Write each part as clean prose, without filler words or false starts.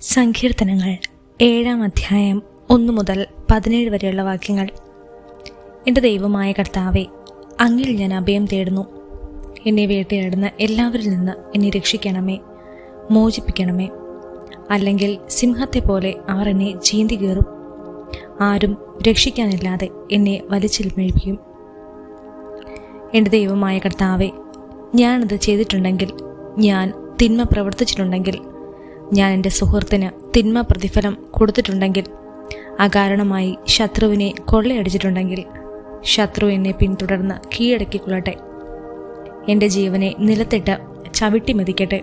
സങ്കീർത്തനങ്ങൾ 7-ാം അധ്യായം 1 മുതൽ 17 വരെയുള്ള വാക്യങ്ങൾ. എൻ്റെ ദൈവമായ കർത്താവേ, അങ്ങിൽ ഞാൻ അഭയം തേടുന്നു. എന്നെ വേട്ടയാടുന്ന എല്ലാവരിൽ നിന്ന് എന്നെ രക്ഷിക്കണമേ, മോചിപ്പിക്കണമേ. അല്ലെങ്കിൽ സിംഹത്തെ പോലെ അവർ എന്നെ ചീന്തി കീറും. ആരും രക്ഷിക്കാനില്ലാതെ എന്നെ വലിച്ചെൽപ്പിക്കും. എൻ്റെ ദൈവമായ കർത്താവേ, ഞാനത് ചെയ്തിട്ടുണ്ടെങ്കിൽ, ഞാൻ തിന്മ പ്രവർത്തിച്ചിട്ടുണ്ടെങ്കിൽ, ഞാൻ എൻ്റെ സുഹൃത്തിന് തിന്മ പ്രതിഫലം കൊടുത്തിട്ടുണ്ടെങ്കിൽ, അകാരണമായി ശത്രുവിനെ കൊള്ളയടിച്ചിട്ടുണ്ടെങ്കിൽ, ശത്രു എന്നെ പിന്തുടർന്ന് കീഴടക്കിക്കൊള്ളട്ടെ. എൻ്റെ ജീവനെ നിലത്തിട്ട് ചവിട്ടി മെതിക്കട്ടെ,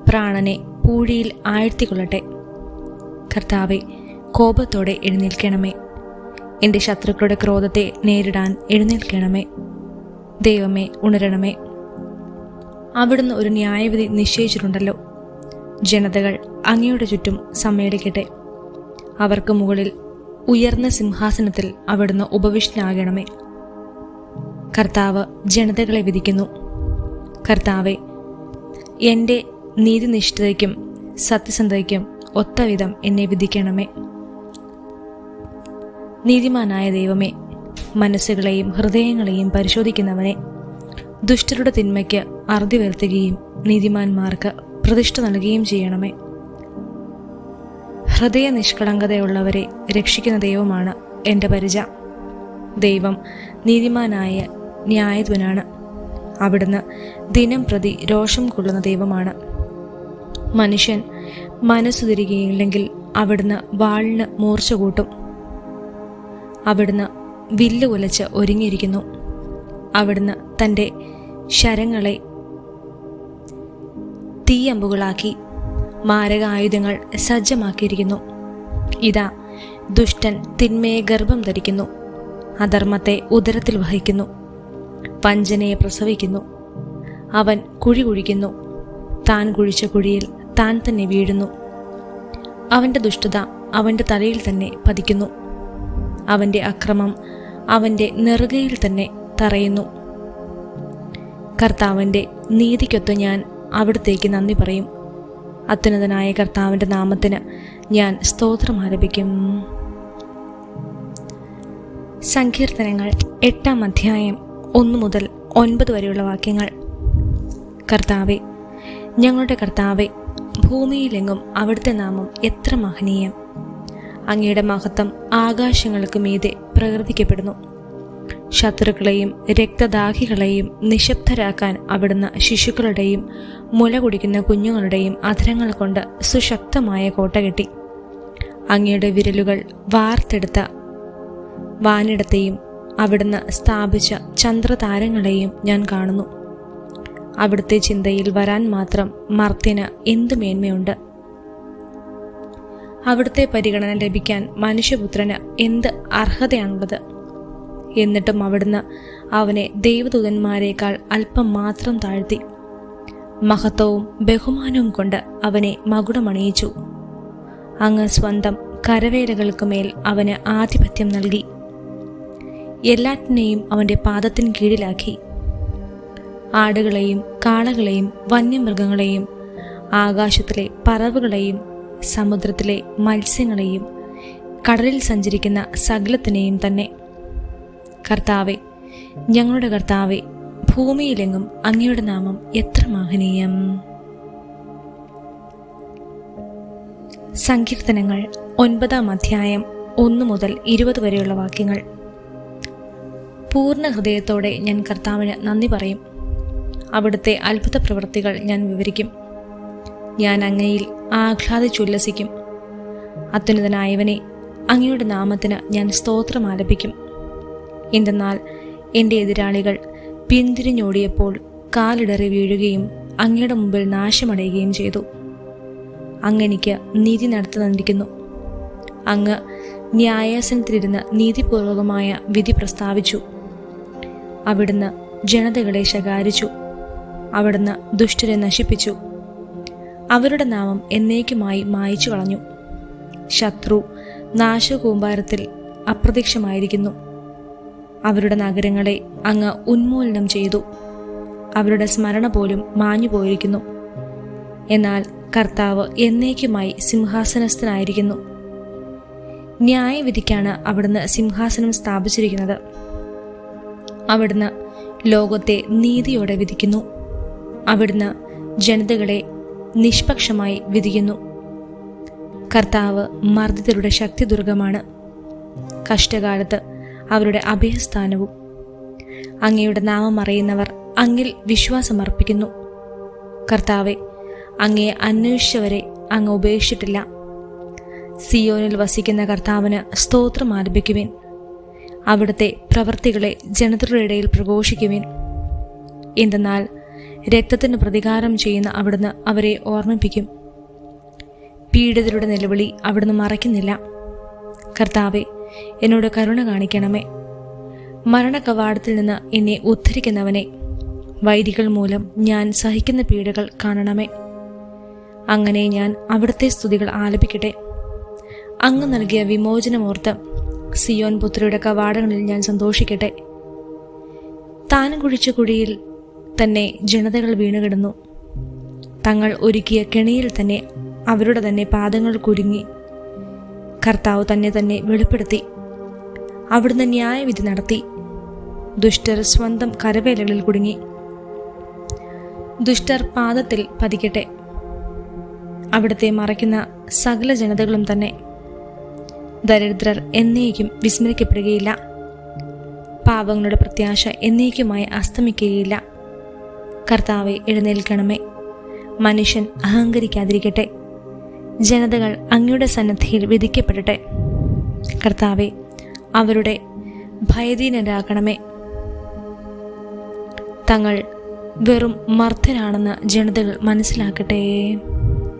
പ്രാണനെ പൂഴിയിൽ ആഴ്ത്തിക്കൊള്ളട്ടെ. കർത്താവെ, കോപത്തോടെ എഴുന്നേൽക്കണമേ. എൻ്റെ ശത്രുക്കളുടെ ക്രോധത്തെ നേരിടാൻ എഴുന്നേൽക്കണമേ. ദൈവമേ, ഉണരണമേ. അവിടുന്ന് ഒരു ന്യായവിധി നിശ്ചയിച്ചിട്ടുണ്ടല്ലോ. ജനതകൾ അങ്ങയുടെ ചുറ്റും സമ്മേളിക്കട്ടെ. അവർക്ക് മുകളിൽ ഉയർന്ന സിംഹാസനത്തിൽ അവിടുന്ന് ഉപവിഷ്ടനാകണമേ. കർത്താവ് ജനതകളെ വിധിക്കുന്നു. കർത്താവെ, എൻ്റെ നീതിനിഷ്ഠതയ്ക്കും സത്യസന്ധതയ്ക്കും ഒത്തവിധം എന്നെ വിധിക്കണമേ. നീതിമാനായ ദൈവമേ, മനസ്സുകളെയും ഹൃദയങ്ങളെയും പരിശോധിക്കുന്നവനെ, ദുഷ്ടരുടെ തിന്മയ്ക്ക് അറുതി വരുത്തുകയും നീതിമാന്മാർക്ക് പ്രതിഷ്ഠ നൽകുകയും ചെയ്യണമേ. ഹൃദയ നിഷ്കളങ്കതയുള്ളവരെ രക്ഷിക്കുന്ന ദൈവമാണ് എൻ്റെ പരിച. ദൈവം നീതിമാനായ ന്യായാധിപനാണ്. അവിടുന്ന് ദിനം പ്രതി രോഷം കൊള്ളുന്ന ദൈവമാണ്. മനുഷ്യൻ മനസ്സു തിരികെയില്ലെങ്കിൽ അവിടുന്ന് വാളിന് മൂർച്ച കൂട്ടും. അവിടുന്ന് വില്ല് ഉലച്ച് ഒരുങ്ങിയിരിക്കുന്നു. അവിടുന്ന് തൻ്റെ ശരങ്ങളെ തീയമ്പുകളാക്കി മാരകായുധങ്ങൾ സജ്ജമാക്കിയിരിക്കുന്നു. ഇതാ, ദുഷ്ടൻ തിന്മയെ ഗർഭം ധരിക്കുന്നു, അധർമ്മത്തെ ഉദരത്തിൽ വഹിക്കുന്നു, വഞ്ചനയെ പ്രസവിക്കുന്നു. അവൻ കുഴി കുഴിക്കുന്നു, താൻ കുഴിച്ച കുഴിയിൽ താൻ തന്നെ വീഴുന്നു. അവൻ്റെ ദുഷ്ടത അവൻ്റെ തലയിൽ തന്നെ പതിക്കുന്നു. അവൻ്റെ അക്രമം അവൻ്റെ നെറുകയിൽ തന്നെ തറയുന്നു. കർത്താവിൻ്റെ നീതിക്കൊത്ത് ഞാൻ അവിടുത്തേക്ക് നന്ദി പറയും. അത്യുന്നതനായ കർത്താവിൻ്റെ നാമത്തിന് ഞാൻ സ്തോത്രം ആലപിക്കും. സങ്കീർത്തനങ്ങൾ 8-ാം അധ്യായം 1 മുതൽ 9 വരെയുള്ള വാക്യങ്ങൾ. കർത്താവെ, ഞങ്ങളുടെ കർത്താവെ, ഭൂമിയിലെങ്ങും അവിടുത്തെ നാമം എത്ര മഹനീയം. അങ്ങയുടെ മഹത്വം ആകാശങ്ങൾക്ക് മീതെ പ്രകീർത്തിക്കപ്പെടുന്നു. ശത്രുക്കളെയും രക്തദാഹികളെയും നിശബ്ദരാക്കാൻ അവിടുന്ന് ശിശുക്കളുടെയും മുല കുടിക്കുന്ന കുഞ്ഞുങ്ങളുടെയും അധരങ്ങൾ കൊണ്ട് സുശക്തമായ കോട്ട കെട്ടി. അങ്ങയുടെ വിരലുകൾ വാർത്തെടുത്ത വാനിടത്തെയും അവിടുന്ന് സ്ഥാപിച്ച ചന്ദ്രതാരങ്ങളെയും ഞാൻ കാണുന്നു. അവിടുത്തെ ചിന്തയിൽ വരാൻ മാത്രം മർത്യന് എന്തു മേന്മയുണ്ട്. അവിടുത്തെ പരിഗണന ലഭിക്കാൻ മനുഷ്യപുത്രന് എന്ത് അർഹതയാണുള്ളത്. എന്നിട്ടും അവിടുന്ന് അവനെ ദൈവദൂതന്മാരേക്കാൾ അല്പം മാത്രം താഴ്ത്തി. മഹത്വവും ബഹുമാനവും കൊണ്ട് അവനെ മകുടമണിയിച്ചു. അങ്ങ് സ്വന്തം കരവേലകൾക്കുമേൽ അവന് ആധിപത്യം നൽകി. എല്ലാറ്റിനെയും അവൻ്റെ പാദത്തിന് കീഴിലാക്കി. ആടുകളെയും കാളകളെയും വന്യമൃഗങ്ങളെയും ആകാശത്തിലെ പറവുകളെയും സമുദ്രത്തിലെ മത്സ്യങ്ങളെയും കടലിൽ സഞ്ചരിക്കുന്ന സകലത്തിനെയും തന്നെ. കർത്താവെ, ഞങ്ങളുടെ കർത്താവെ, ഭൂമിയിലെങ്ങും അങ്ങയുടെ നാമം എത്ര മഹനീയം. സങ്കീർത്തനങ്ങൾ 9-ാം അധ്യായം 1 മുതൽ 20 വരെയുള്ള വാക്യങ്ങൾ. പൂർണ്ണ ഹൃദയത്തോടെ ഞാൻ കർത്താവിന് നന്ദി പറയും. അവിടുത്തെ അത്ഭുത പ്രവൃത്തികൾ ഞാൻ വിവരിക്കും. ഞാൻ അങ്ങയിൽ ആഹ്ലാദിച്ചുല്ലസിക്കും. അത്യുന്നതനായവനെ, അങ്ങയുടെ നാമത്തിന് ഞാൻ സ്തോത്രം ആലപിക്കും. എന്തെന്നാൽ എൻ്റെ എതിരാളികൾ പിന്തിരിഞ്ഞോടിയപ്പോൾ കാലിടറി വീഴുകയും അങ്ങയുടെ മുമ്പിൽ നാശമടയുകയും ചെയ്തു. അങ്ങെനിക്ക് നീതി നടത്തുന്നിരിക്കുന്നു. അങ്ങ് ന്യായാസനത്തിലിരുന്ന് നീതിപൂർവകമായ വിധി പ്രസ്താവിച്ചു. അവിടുന്ന് ജനതകളെ ശകാരിച്ചു. അവിടുന്ന് ദുഷ്ടരെ നശിപ്പിച്ചു. അവരുടെ നാമം എന്നേക്കുമായി മായിച്ചു കളഞ്ഞു. ശത്രു നാശകൂമ്പാരത്തിൽ അപ്രത്യക്ഷമായിരിക്കുന്നു. അവരുടെ നഗരങ്ങളെ അങ്ങ് ഉന്മൂലനം ചെയ്തു. അവരുടെ സ്മരണ പോലും മാഞ്ഞുപോയിരിക്കുന്നു. എന്നാൽ കർത്താവ് എന്നേക്കുമായി സിംഹാസനസ്ഥനായിരിക്കുന്നു. ന്യായവിധിക്കാണ് അവിടുന്ന് സിംഹാസനം സ്ഥാപിച്ചിരിക്കുന്നത്. അവിടുന്ന് ലോകത്തെ നീതിയോടെ വിധിക്കുന്നു. അവിടുന്ന് ജനതകളെ നിഷ്പക്ഷമായി വിധിക്കുന്നു. കർത്താവ് മർദ്ദിതരുടെ ശക്തിദുർഗമാണ്, കഷ്ടകാലത്ത് അവരുടെ അഭയസ്ഥാനവും. അങ്ങയുടെ നാമം അറിയുന്നവർ അങ്ങിൽ വിശ്വാസമർപ്പിക്കുന്നു. കർത്താവെ, അങ്ങയെ അന്വേഷിച്ചവരെ അങ്ങ് ഉപേക്ഷിച്ചിട്ടില്ല. സിയോനിൽ വസിക്കുന്ന കർത്താവിന് സ്തോത്രം ആലപിക്കുവിൻ. അവിടുത്തെ പ്രവൃത്തികളെ ജനതയുടെ ഇടയിൽ പ്രഘോഷിക്കുവിൻ. എന്തെന്നാൽ രക്തത്തിന് പ്രതികാരം ചെയ്യുന്ന അവിടുന്ന് അവരെ ഓർമ്മിപ്പിക്കും. പീഡിതരുടെ നിലവിളി അവിടുന്ന് മറയ്ക്കുന്നില്ല. കർത്താവെ, എന്നോട് കരുണ കാണിക്കണമേ. മരണകവാടത്തിൽ നിന്ന് എന്നെ ഉദ്ധരിക്കുന്നവനെ, വൈരികൾ മൂലം ഞാൻ സഹിക്കുന്ന പീഡകൾ കാണണമേ. അങ്ങനെ ഞാൻ അവിടുത്തെ സ്തുതികൾ ആലപിക്കട്ടെ. അങ്ങ് നൽകിയ വിമോചനമോർത്ത് സിയോൻ പുത്രിയുടെ കവാടങ്ങളിൽ ഞാൻ സന്തോഷിക്കട്ടെ. താൻ കുഴിച്ച കുഴിയിൽ തന്നെ ജനതകൾ വീണുകിടന്നു. തങ്ങൾ ഒരുക്കിയ കെണിയിൽ തന്നെ അവരുടെ തന്നെ പാദങ്ങൾ കുരുങ്ങി. കർത്താവ് തന്നെ വെളിപ്പെടുത്തി. അവിടുന്ന് ന്യായവിധി നടത്തി. ദുഷ്ടർ സ്വന്തം കരവേലകളിൽ കുടുങ്ങി. ദുഷ്ടർ പാദത്തിൽ പതിക്കട്ടെ. അവിടുത്തെ മറയ്ക്കുന്ന സകല ജനതകളും തന്നെ. ദരിദ്രർ എന്നേക്കും വിസ്മരിക്കപ്പെടുകയില്ല. പാപങ്ങളുടെ പ്രത്യാശ എന്നേക്കുമായി അസ്തമിക്കുകയില്ല. കർത്താവെ, എഴുന്നേൽക്കണമേ. മനുഷ്യൻ അഹങ്കരിക്കാതിരിക്കട്ടെ. ജനതകൾ അങ്ങയുടെ സന്നിധിയിൽ വിധിക്കപ്പെടട്ടെ. കർത്താവെ, അവരുടെ ഭയധീനരാക്കണമേ. തങ്ങൾ വെറും മർദ്ദരാണെന്ന് ജനതകൾ മനസ്സിലാക്കട്ടെ.